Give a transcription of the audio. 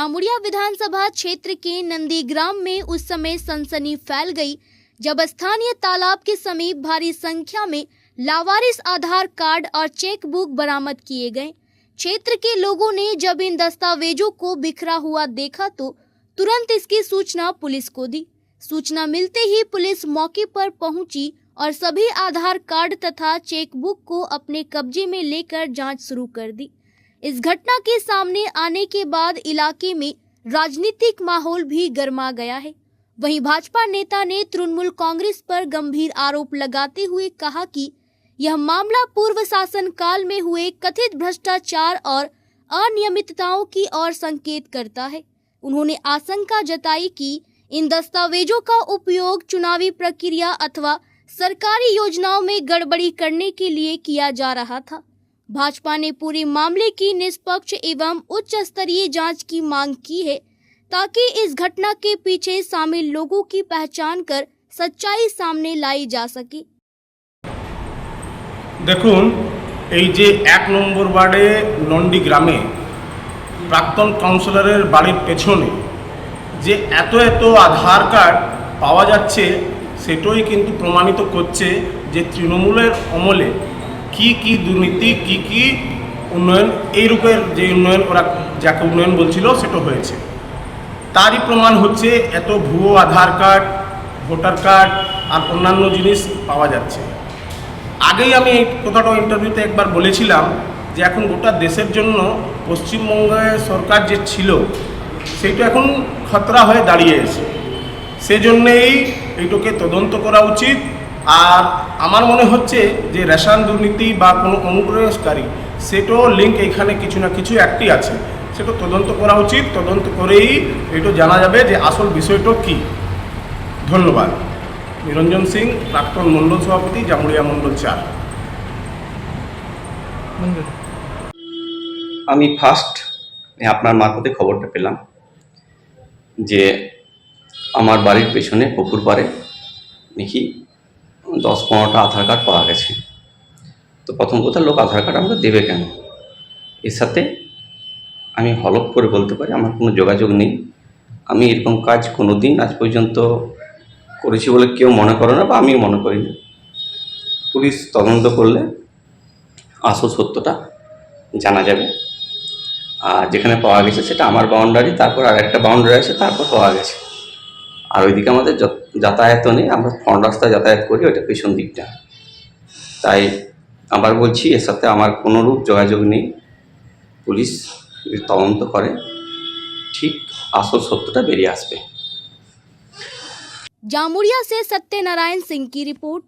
जामुड़िया विधानसभा क्षेत्र के नंदीग्राम में उस समय सनसनी फैल गई जब स्थानीय तालाब के समीप भारी संख्या में लावारिस आधार कार्ड और चेक बुक बरामद किए गए। क्षेत्र के लोगों ने जब इन दस्तावेजों को बिखरा हुआ देखा तो तुरंत इसकी सूचना पुलिस को दी। सूचना मिलते ही पुलिस मौके पर पहुंची और सभी आधार कार्ड तथा चेक बुक को अपने कब्जे में लेकर जांच शुरू कर दी। इस घटना के सामने आने के बाद इलाके में राजनीतिक माहौल भी गर्मा गया है। वहीं भाजपा नेता ने तृणमूल कांग्रेस पर गंभीर आरोप लगाते हुए कहा कि यह मामला पूर्व शासन काल में हुए कथित भ्रष्टाचार और अनियमितताओं की ओर संकेत करता है। उन्होंने आशंका जताई कि इन दस्तावेजों का उपयोग चुनावी प्रक्रिया अथवा सरकारी योजनाओं में गड़बड़ी करने के लिए किया जा रहा था। भाजपा ने पूरे मामले की निष्पक्ष एवं उच्च स्तरीय जांच की मांग की है ताकि इस घटना के पीछे शामिल लोगों की पहचान कर सच्चाई सामने लाई जा सके। देखुन এই যে ১ নম্বর ওয়ার্ডে নন্ডি গ্রামে প্রাক্তন কাউন্সিলরের বাড়ির পেছনে যে এত আধার কার্ড পাওয়া যাচ্ছে সেটাই কিন্তু প্রমাণিত করছে যে তৃণমূলের আমলে কি দুর্নীতি কি উন্নয়ন এই রূপের যে উন্নয়ন ওরা যাকে উন্নয়ন বলছিল সেটা হয়েছে। তারই প্রমাণ হচ্ছে এত ভুয়ো আধার কার্ড, ভোটার কার্ড আর অন্যান্য জিনিস পাওয়া যাচ্ছে। আগেই আমি এই কথাটা ইন্টারভিউতে একবার বলেছিলাম যে এখন গোটা দেশের জন্য পশ্চিমবঙ্গের সরকার যে ছিল সেইটা এখন খতরা হয়ে দাঁড়িয়েছে। সেজন্যই এইটাকে তদন্ত করা উচিত। আর আমার মনে হচ্ছে যে রেশন দুর্নীতি বা কোনো অনুপ্রবেশকারী সেটাও লিঙ্ক এখানে কিছু না কিছু একটি আছে, সেটা তদন্ত করা উচিত। তদন্ত করেই এটা জানা যাবে যে আসল বিষয়টা কী। ধন্যবাদ। নিরঞ্জন সিং, প্রাক্তন মণ্ডল সভাপতি, জামুড়িয়া মণ্ডল ৪। আমি ফার্স্ট আপনার মারফতে খবরটা পেলাম যে আমার বাড়ির পেছনে পুকুর পাড়ে দেখি ১০-১৫টা আধার কার্ড পাওয়া গেছে। তো প্রথম কথা, লোক আধার কার্ড আমাকে দেবে কেন? এর সাথে আমি হলফ করে বলতে পারি আমার কোনো যোগাযোগ নেই। আমি এরকম কাজ কোনো দিন আজ পর্যন্ত করেছি বলে কেউ মনে করে না বা আমিও মনে করি না। পুলিশ তদন্ত করলে আসল সত্যটা জানা যাবে। আর যেখানে পাওয়া গেছে সেটা আমার বাউন্ডারি, তারপর আর একটা বাউন্ডারি আছে, তারপর পাওয়া গেছে। আর ওইদিকে আমাদের যাতায়াতও নেই, আমরা ফ্রন্ট রাস্তায় যাতায়াত করি, ওইটা পেছন দিকটা। তাই আবার বলছি, এর সাথে আমার কোনোরূপ যোগাযোগ নেই। পুলিশ তদন্ত করে ঠিক আসল সত্যটা বেরিয়ে আসবে। जामुड़िया से सत्यनारायण सिंह की रिपोर्ट।